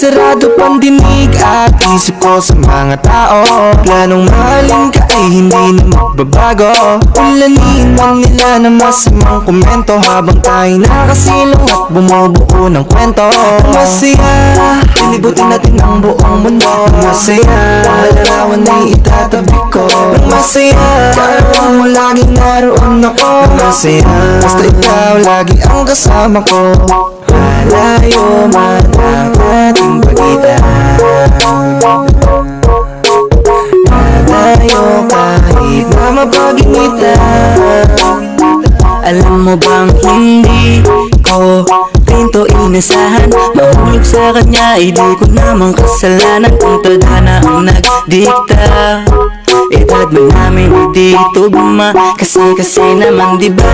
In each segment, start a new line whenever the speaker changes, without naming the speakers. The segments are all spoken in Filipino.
sarado pandinig at isip ko sa mga tao. Planong mahalin ka ay hindi na magbabago. Ulanin man nila na masamang komento habang tayo nakasilong at bumubuo ng kwento. Masaya, ilibutin natin ang buong mundo. Masaya, larawan ay itatabi ko. Masaya, karawang mo laging naroon ako. Masaya, basta ikaw lagi ang kasama ko. Malayo man ang ating pagitan, malayo kahit na mapag-initan. Alam mo bang hindi ko rin to inasahan? Mahulog sa kanya ay di ko namang kasalanan. Kung tadhana ang nagdikta, edad man namin hindi tugma. Kasi naman diba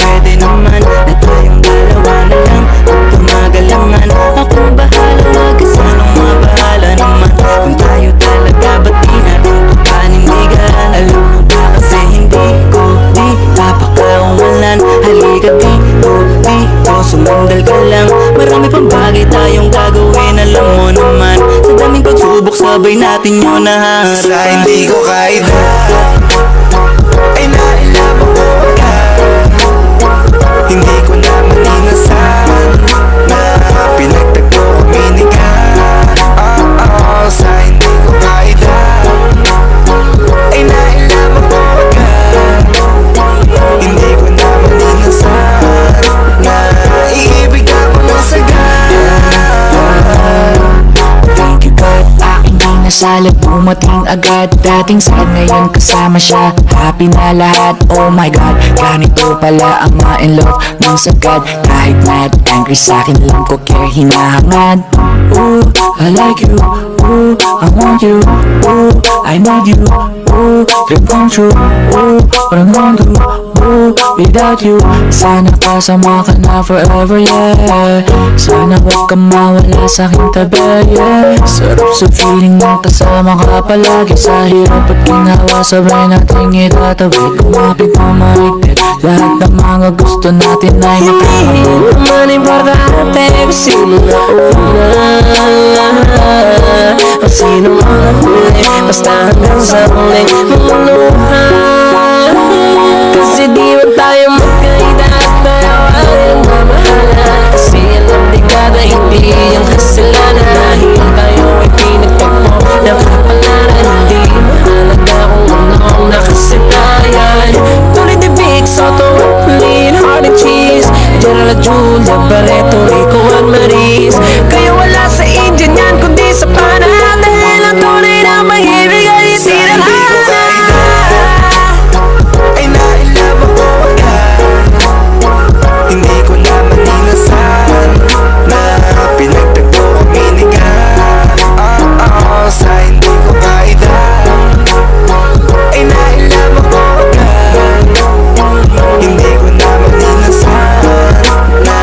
pwede naman na tayong dalawa na lang. Kung tumagalangan akong bahala, wag ka sanang mabahala naman. Kung tayo talaga ba't di natin panindigan? Alam mo ba kasi hindi ko di papakawalan. Halika dito, sumandal ka lang. Marami pang bagay tayong gagawin, alam mo naman. Sa daming pagsubok sabay natin yun naharap. Sa hindi ko kaida ay nailaban ko ka. Hindi ko naman inasahan na pinagtagpo kami ni ka. Sa hindi ko kaida ay nailaban ko ka. Hindi ko naman inasahan na iibig ako ng sagad.
Thank you God, aking di nasalat, dumating agad. Dating sad, ngayon kasama siya, happy na lahat. Oh my God, ganito pala ang ma-in love ng sagad. Kahit mad, angry sa'kin lang ko care hinahangad. Ooh, I like you, ooh, I want you, ooh, I need you, ooh, dream come true, ooh, walang mundo, ooh, without you. Sana kasama ka na forever, yeah. Sana wag ka mawala sa'king tabi, yeah. Sarap sa feeling ng kasama ka palagi. Sa hirap at ginawa sabay nating itatawid. Kumapit na maigpit, lahat ng mga gusto natin ay makakabot.
Hindi naman importante kung sino na una o sino ang huli, basta hanggang sa huling lumuluha. Kasi di man tayo magkaida at tayo ay mamahala. Kasi alam ni kada hindi ang kasalanan. Dahil tayo ay pinagtagpo ng kapalaran. Hindi mahalaga kung ano ang nakasanayan. Tuloy the big soto at plain heart and cheese, General Julia, Barreto, Rico at Maris. Kaya wala sa Indian yan kundi sa panahal. Dahil ang tunay na mahirig ay itinanghal.
Ay nailaban ko agad. Hindi ko naman inasahan na pinagtagpo kami ni ka. Sa hindi ko kaida ay nailaban ko agad. Hindi ko naman inasahan na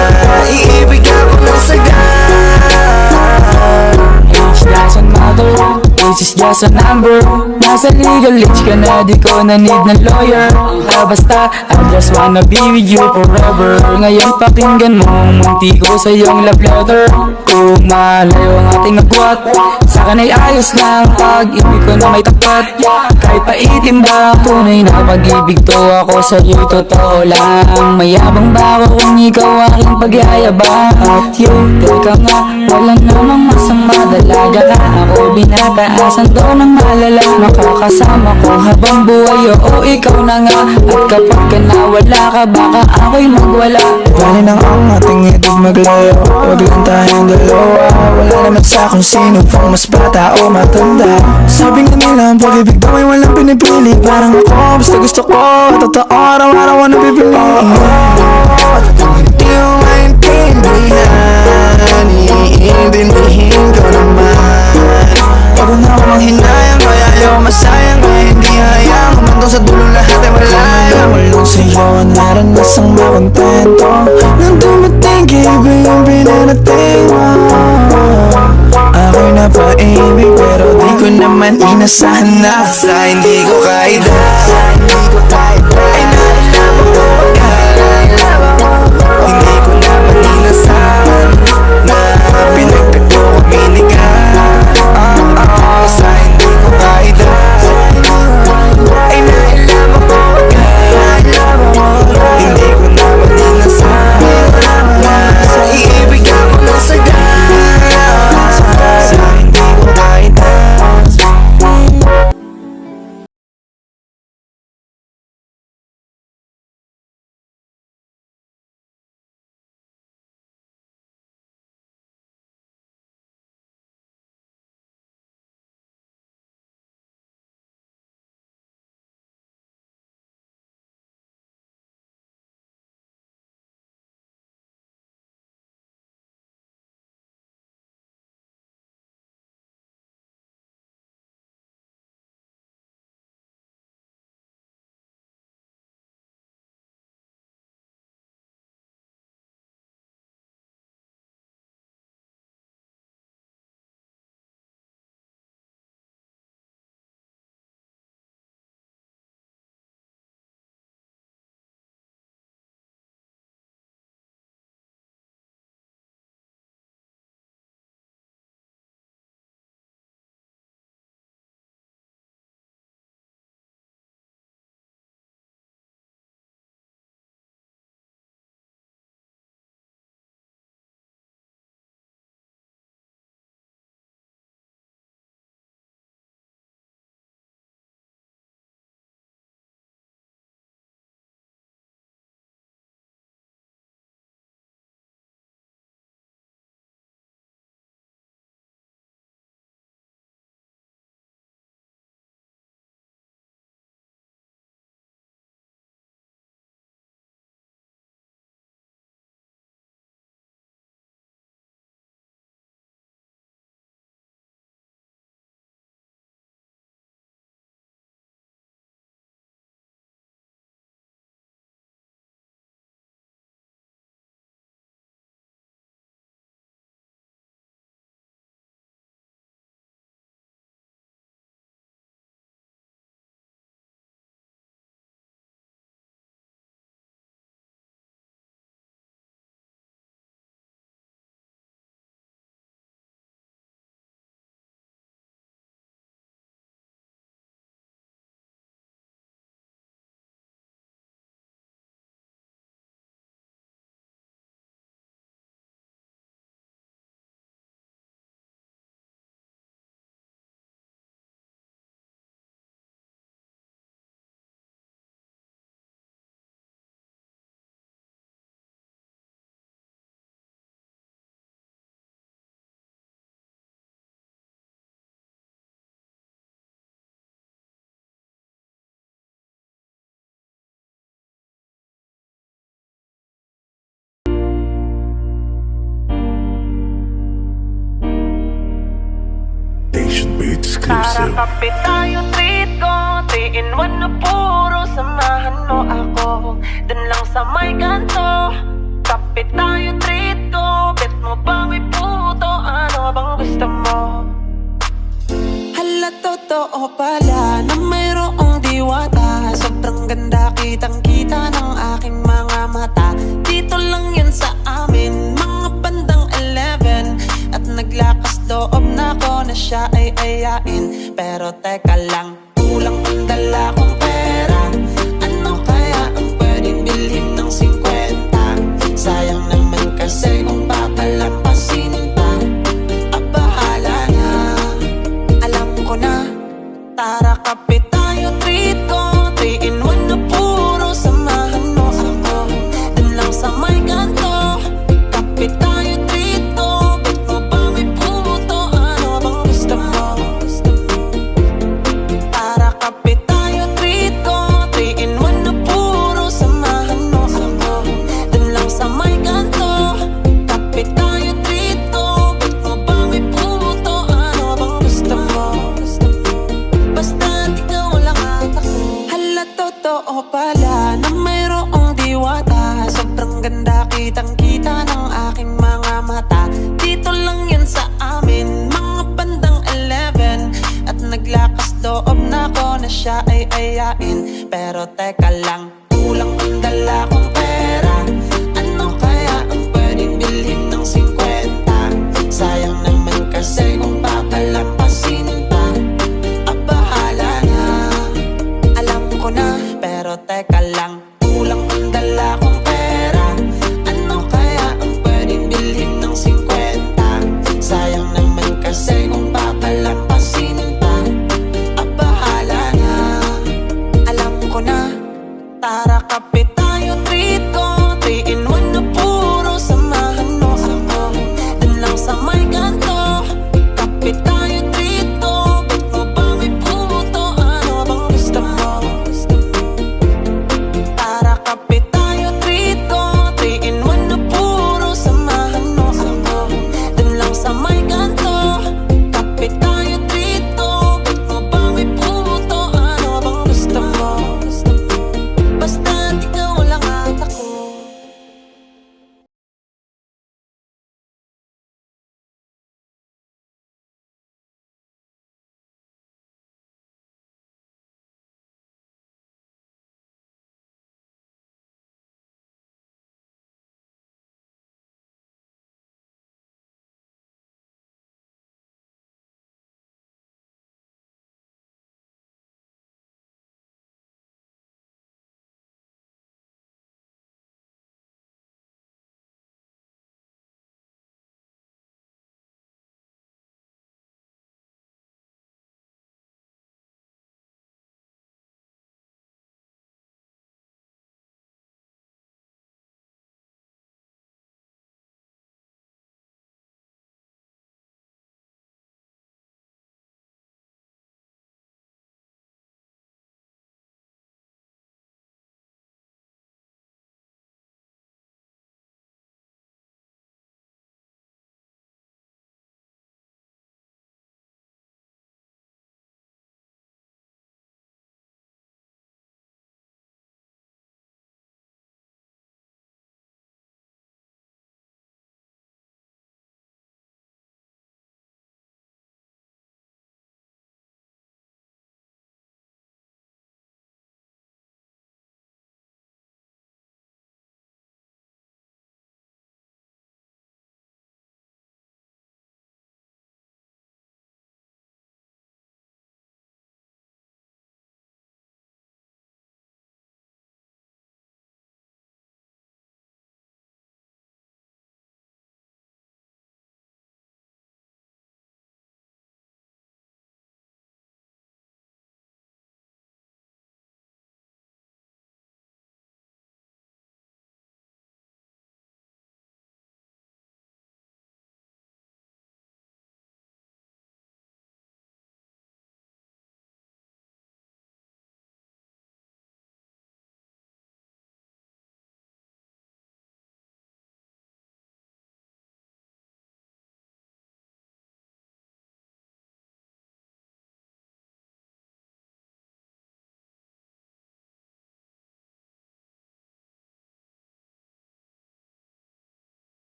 iibig ako ng sagad.
Age doesn't matter, age is just a number. Nasa legal age ka na, di ko na need ng lawyer. Basta, I just wanna be with you forever. Ngayon pakinggan mo ang munti ko sa iyong love letter. Kung malayo ang ating agwat, sa'kin ay ayos lang. Pag-ibig ko na may tapat, kahit paitim ba, tunay na pag-ibig to ako sa iyo'y totoo lang. Mayabang ba ako kung ikaw aking pagyayabang? At yun, teka nga, wala namang masama. Dalaga ka, ako binataasan to ng malala. Makakasama ko habang buhay, oo ikaw na nga. At kapag ka nawala ka, baka ako'y magwala.
Wala nang ang ating ibig maglayo, wag lang tayong dalawa. Wala naman sa kung sino pang mas bata o matanda. Sabi nga nila ang pag-ibig daw ay walang pinipili. Parang ako, basta gusto ko, totoo araw-araw ang napipiliin. Di mo maintindihan, iintindihin ko naman. Pag na ako manghinayang, kaya ayaw masayang. Kaya hindi hayang, kumandong sa dulo lahat ay malayo. Malong sa'yo ang naranasang makontento. Nang dumating kay iba yung pinarating mo. Ako'y napaibig pero di ko naman inasahan na. Sa hindi ko kaida ay nailaban ko agad. Hindi ko naman inasahan na pinagtagpo kami
kape tayo, treat ko 3 in 1 na puro, samahan mo ako dun lang sa may kanto. Kape tayo, treat ko, bet mo ba may puto? Ano bang gusto mo?
Hala, totoo pala na mayroong diwata. Sobrang ganda, kitang-kita ng aking mga mata. Dito lang yan sa amin, mga bandang 11. At naglakas loob na ko na siya ay ayain. Pero teka lang, kulang ang dala kong pera. Ano kaya ang pwedeng bilhin ng 50? Sayang naman kasi kung papalampasin pa. Bahala na, alam ko na. Tara, kape tayo, treat ko 3 in 1 na puro, samahan mo ako dun lang sa may kanto. Kape tayo, treat ko, bet mo ba may puto? Ano bang gusto mo? Tara, kape tayo, treat ko 3 in 1 na puro, samahan mo ako dun lang sa may kanto. Kape tayo, treat ko, bet mo ba may puto? Ano bang gusto mo? Basta ikaw lang at ako. Hala, totoo pala na mayroong diwata. Sobrang ganda, kitang-kita ng aking mga mata. Dito lang yan sa amin, mga bandang 11. At naglakas loob na ko na siya ay ayain. Pero teka lang, kulang ang dala kong pera. Ano kaya ang pwedeng bilhin ng 50? Sayang naman kasi kung papalampasin pa. Bahala na, alam ko na. Pero teka lang, kulang ang dala kong pera. Ano kaya ang pwedeng bilhin ng 50? Sayang naman kasi kung papalampasin pa. Bahala na, alam ko na. Tara,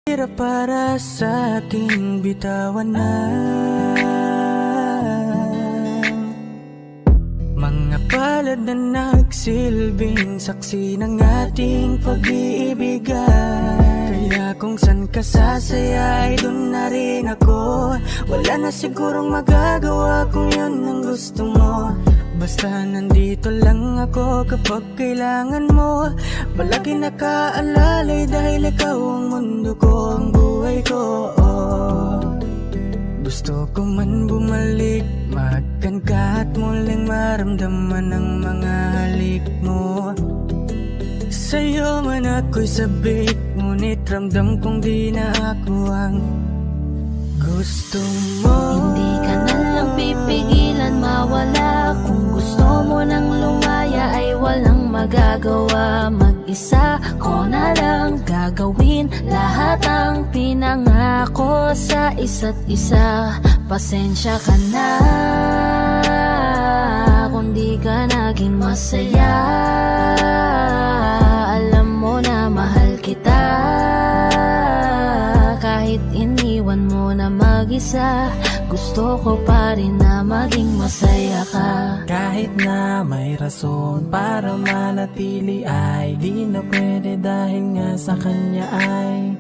Hirap para sa aking bitawan na mga palad na nagsilbing saksi ng ating pag-iibigan. Kaya kung san ka sasaya ay dun na rin ako. Wala na sigurong magagawa kung yun ang gusto mo. Basta nandito lang ako kapag kailangan mo. Palagi nakaalalay dahil ikaw ang mundo ko, ang buhay ko. Gusto ko man bumalik, makan ka at muling maramdaman ang mga halik mo. Sa'yo man ako'y sabik, ngunit ramdam kong di na ako ang gusto mo.
Hindi ka na lang pipigilan mawala. Kung gusto mo nang lumaya ay walang magagawa. Mag-isa ko na lang gagawin lahat ang pinangako sa isa't isa. Pasensya ka na kung di ka naging masaya. Alam mo na mahal kita. Kahit iniwan mo na mag-isa, gusto ko pa rin na maging masaya ka.
Kahit na may rason para manatili ay di na pwede dahil nga sa kanya ay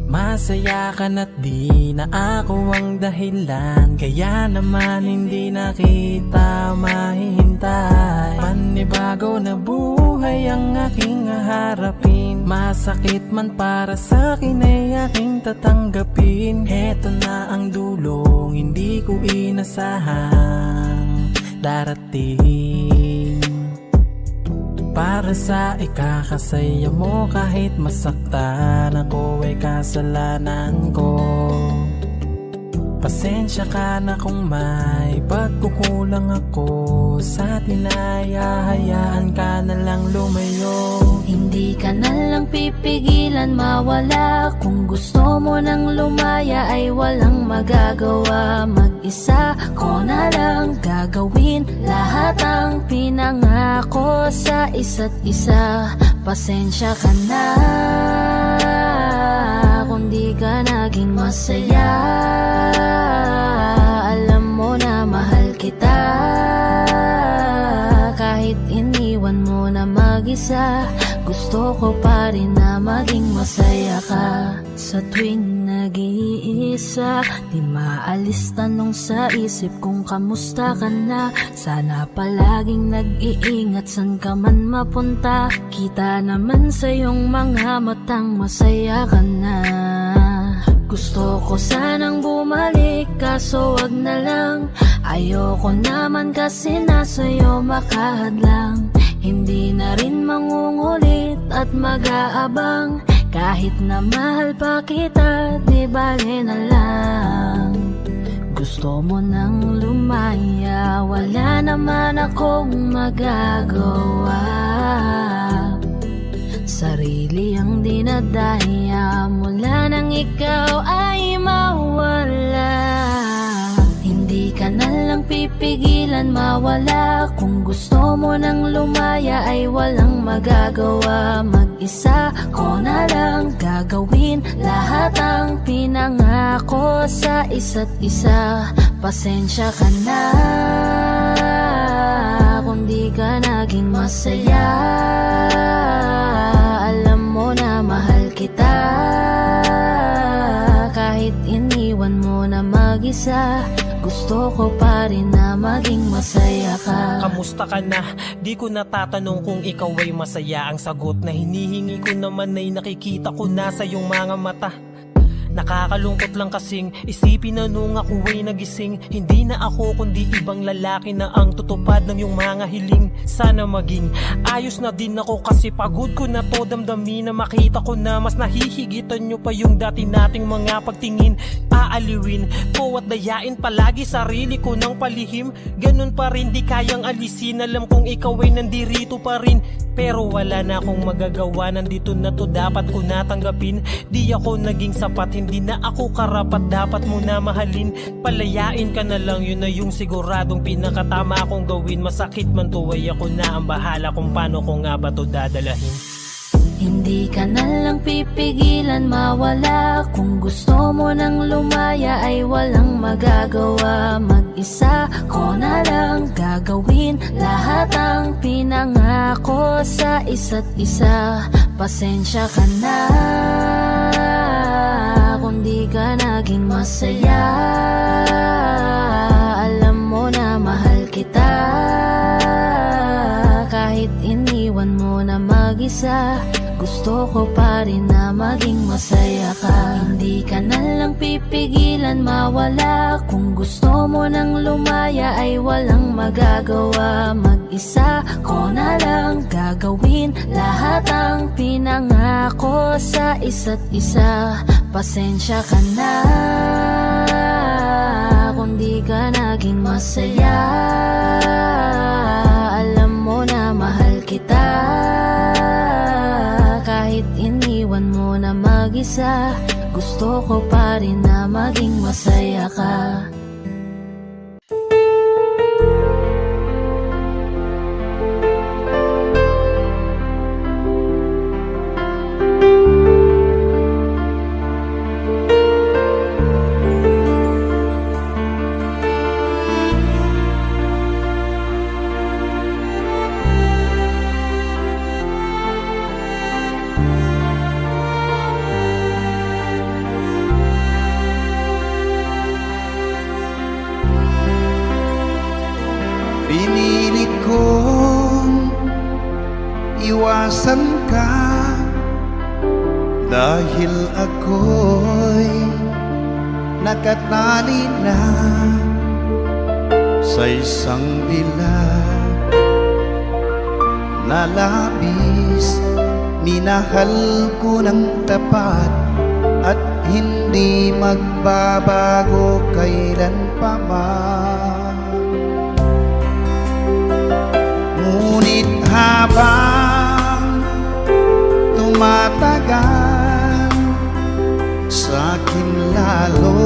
masaya ka na't di na ako ang dahilan. Kaya naman hindi na kita mahihintay. Panibago na buhay ang aking haharapin. Masakit man para sa'kin ay aking tatanggapin. Heto na ang dulong hindi ko inasahang darating. Para sa ikakasaya mo kahit masaktan ako ay kasalanan ko. Pasensya ka na kung may pagkukulang ako sa atin ay hahayaan ka na lang lumayo.
Hindi ka na lang pipigilan mawala. Kung gusto mo nang lumaya ay walang magagawa. Mag-isa ko na lang gagawin lahat ang pinangako sa isa't isa. Pasensya ka na kung di ka naging masaya. Alam mo na mahal kita. Kahit iniwan mo na mag-isa, gusto ko pa rin na maging masaya ka. Sa tuwing nag-iisa, di maalis tanong sa isip kung kamusta ka na. Sana palaging nag-iingat san ka man mapunta. Kita naman sa iyong mga matang masaya ka na. Gusto ko sanang bumalik kaso wag na lang. Ayoko naman kasi nasa'yo makahadlang. Hindi na rin mangungulit at mag-aabang. Kahit na mahal pa kita, di bale na lang. Gusto mo nang lumaya, wala naman akong magagawa. Sarili ang dinadaya mula nang ikaw ay mawala. Hindi ka na lang pipigilan mawala. Kung gusto mo nang lumaya ay walang magagawa. Mag-isa ko na lang gagawin lahat ang pinangako sa isa't isa. Pasensya ka na kung di ka naging masaya. Alam mo na mahal kita. Kahit iniwan mo na mag-isa, gusto ko pa rin na maging masaya ka.
Kamusta ka na? Di ko natatanong kung ikaw ay masaya. Ang sagot na hinihingi ko naman ay nakikita ko na sa iyong mga mata. Nakakalungkot lang kasing isipin na nung ako ay nagising, hindi na ako kundi ibang lalaki na ang tutupad ng iyong mga hiling. Sana maging ayos na din ako kasi pagod ko na to damdamin na makita ko na mas nahihigitan nyo pa yung dati nating mga pagtingin. Aaliwin ko at dayain palagi sarili ko ng palihim. Ganun pa rin di kayang alisin, alam kong ikaw ay nandirito pa rin. Pero wala na akong magagawa, nandito na to dapat ko natanggapin. Di ako naging sapat, hindi na ako karapat, dapat mo na mahalin. Palayain ka na lang, yun na yung siguradong pinakatama kong gawin. Masakit man to ay ako na ang bahala kung paano ko nga ba to dadalahin.
Hindi ka na lang pipigilan mawala. Kung gusto mo nang lumaya ay walang magagawa. Mag-isa ko na lang gagawin lahat ang pinangako sa isa't isa. Pasensya ka na kung di ka naging masaya. Alam mo na mahal kita, kahit iniwan mo na mag-isa. Gusto ko pa rin na maging masaya ka. Hindi ka na lang pipigilan mawala. Kung gusto mo nang lumaya ay walang magagawa. Mag-isa ko na lang gagawin lahat ang pinangako sa isa't isa. Pasensya ka na kung di ka naging masaya. Alam mo na mahal kita, kahit iniwan mo na mag-isa. Gusto ko pa rin na maging masaya ka.
Pinilit kong iwasan ka dahil ako'y nakatali na sa isang dilag na labis. Minahal ko ng tapat at hindi magbabago kailan pa man. Ngunit habang tumatagal, sa'kin lalo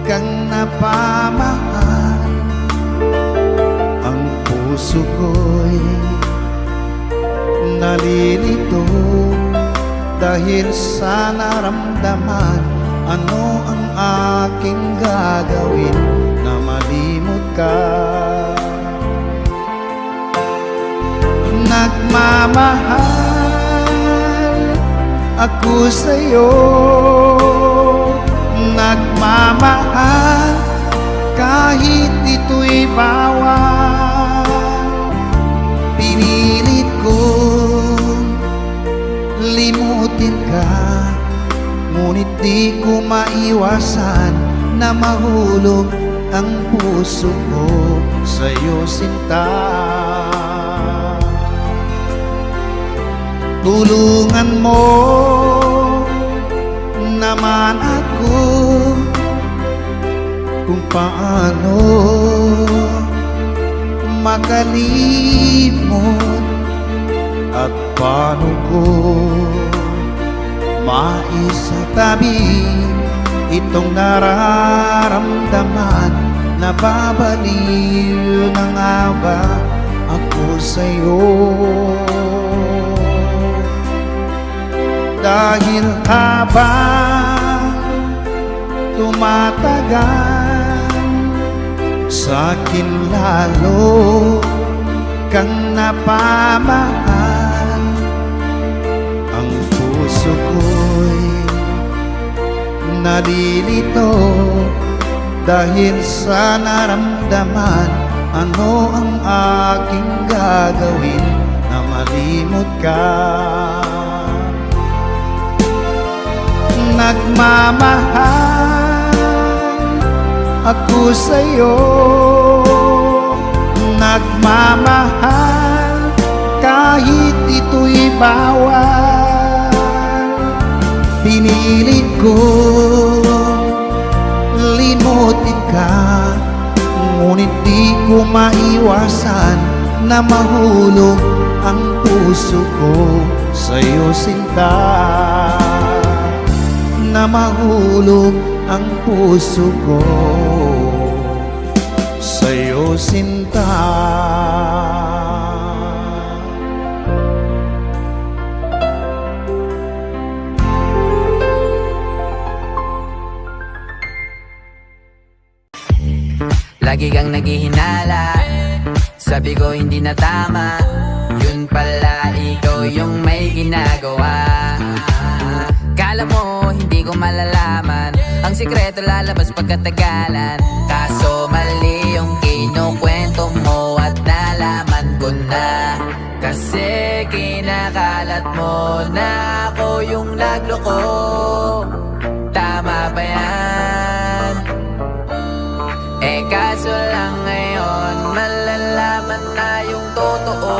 kang napamahal. Ang puso ko'y nalilito dahil sa naramdaman. Ano ang aking gagawin na malimot ka? Nagmamahal ako sa'yo, nagmamahal kahit ito'y bawal. Pinilit kong limutin ka, ngunit di ko maiwasan na mahulog ang puso ko sa'yo, sinta. Tulungan mo naman ako kung paano makalimot at paano ko maisatabi itong nararamdaman. Nababaliw na nga ba ako sa'yo? Dahil habang tumatagal, sa'kin lalo kang napamahal. Ang puso ko'y nalilito dahil sa naramdaman. Ano ang aking gagawin na malimot ka? Nagmamahal ako sa'yo, nagmamahal kahit ito'y bawal. Pinilit ko limutin ka, ngunit di ko maiwasan na mahulog ang puso ko sa'yo, sinta. Na mahulog ang puso ko sa'yo, sinta.
Lagi kang naghihinala, sabi ko hindi na tama. Yun pala ikaw yung may ginagawa. Kala mo hindi ko malalaman, ang sikreto lalabas pagkatagalan. Kaso mali yung kinukwento mo at nalaman ko na. Kasi kinakalat mo na ako yung nagloko. Tama ba yan? Eh kaso lang ngayon malalaman na yung totoo.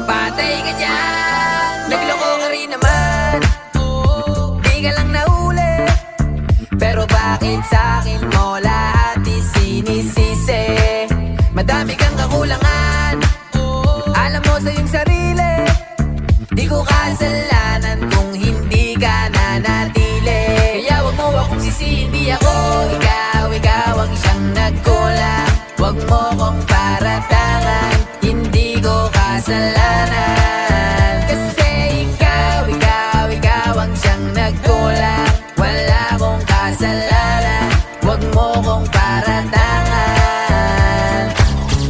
Patay ka dyan, nagloko ka rin naman. Di ka lang nahuli, pero bakit sa'kin mo lahat isinisisi? Madami kang kakulangan, alam mo sa iyong sarili. Di ko kasalanan kung hindi ka nanatili. Kaya wag mo akong sisihin, di ako ikaw ang siyang nagkulang. Wag mo kong paratangan, hindi ko kasalanan. Kasi ikaw ang siyang nagkulang. Wala akong kasalanan, wag mo kong paratangan.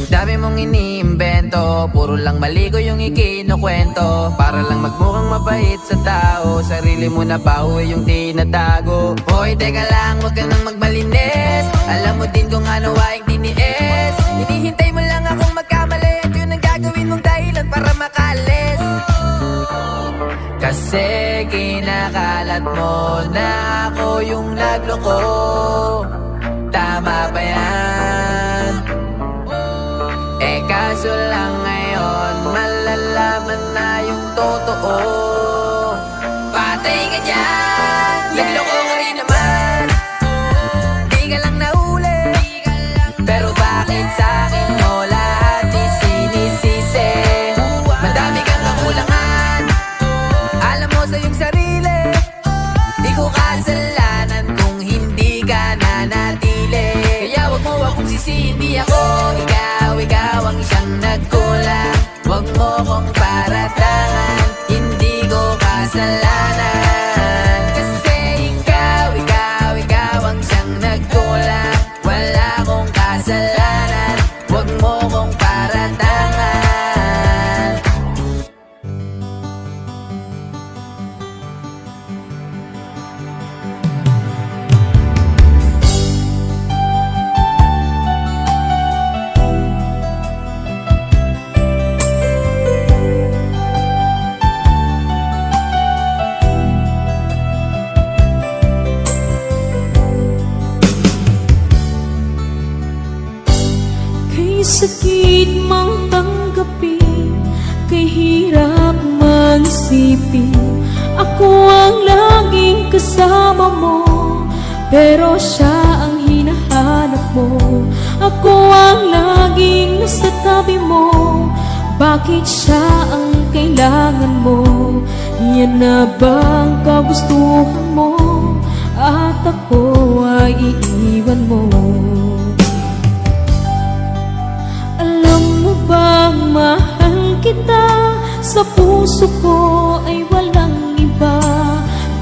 Dami mong iniimbento, puro lang mali ko yung ikinukwento. Para lang magmukhang mabait sa tao, sarili mo na baho yung tinatago. Hoy teka lang, wag ka nang magmalinis. Alam mo din kung ano aking tiniis. Hinihintay mo lang akong magkamali, at yun ang gagawin mong dahilan para makalis. Kasi kinakalat mo na ako yung nagloko. Tama ba yan? Eh kaso lang ngayon malalaman na yung totoo. Patay ka dyan, nagloko ka rin naman. Di ka lang nahuli, pero bakit sa'kin mo lahat isinisisi? Madami kang kakulangan, alam mo sa iyong sarili. Di ko kasalanan kung hindi ka nanatili. Kaya wag mo akong sisihin, di ako ikaw ang siyang nagkulang. Wag mo kong paratangan, hindi ko kasalanan. Kasi ikaw ang siyang nagkulang. Wala akong kasalanan, wag mo kong paratangan.
Kay sakit mang tanggapin, kay hirap mang isipin. Ako ang laging kasama mo, pero siya ang hinahanap mo. Ako ang laging nasa tabi mo, bakit siya ang kailangan mo? Yan na bang kagustuhan mo, at ako ay iiwan mo? Alam mo bang mahal kita, sa puso ko ay walang iba.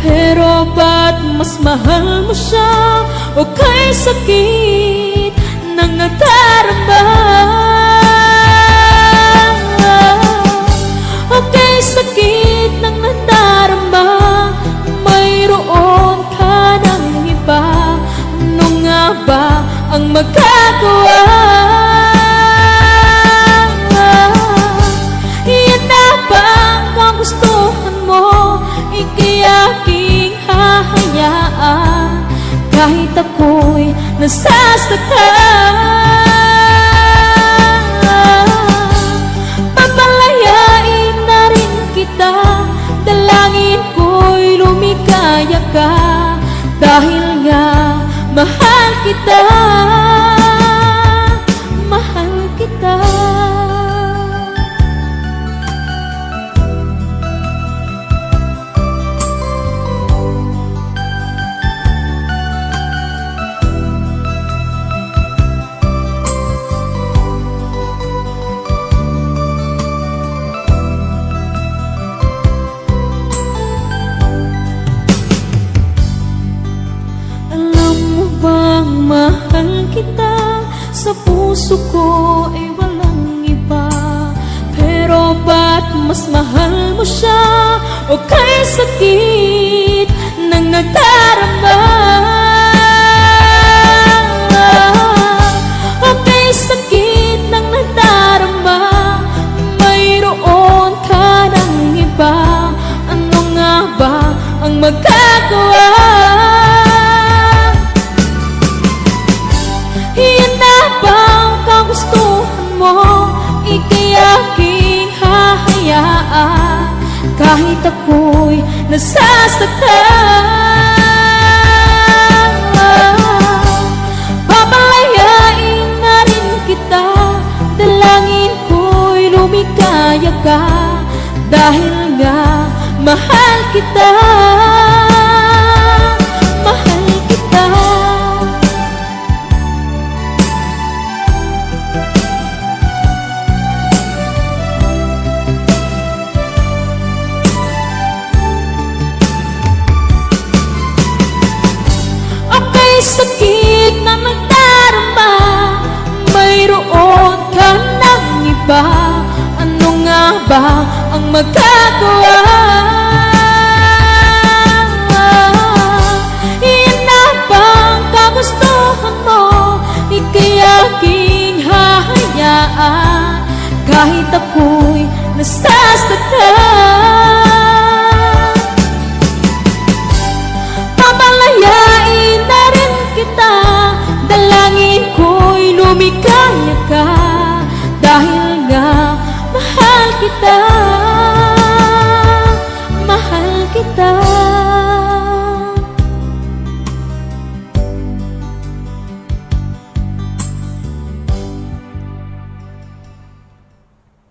Pero ba't mas mahal mo siya, o kay sakit ng nadarama? O kay sakit ng nadarama, mayroon ka ng iba. Ano nga ba ang magagawa? Gustuhan mo, ika'y aking hahayaan. Kahit ako'y nasasaktan, papalayain na rin kita. Dalangin ko'y lumikaya ka, dahil nga mahal kita, mahal kita. Mahal kita, sa puso ko ay walang iba. Pero ba't mas mahal mo siya o kay sakit ng nadarama? O kay sakit ng nadarama, mayroon ka ng iba. Ano nga ba ang magagawa? Yan na ba ang kagustuhan mo? Ika'y aking hahayaan kahit ako'y nasasaktan. Papalayain na rin kita, dalangin ko'y lumikaya ka, dahil nga mahal kita, mahal kita. Okay, sakit na nagdarama, mayroon ka ng iba. Ano nga ba ang magagawa?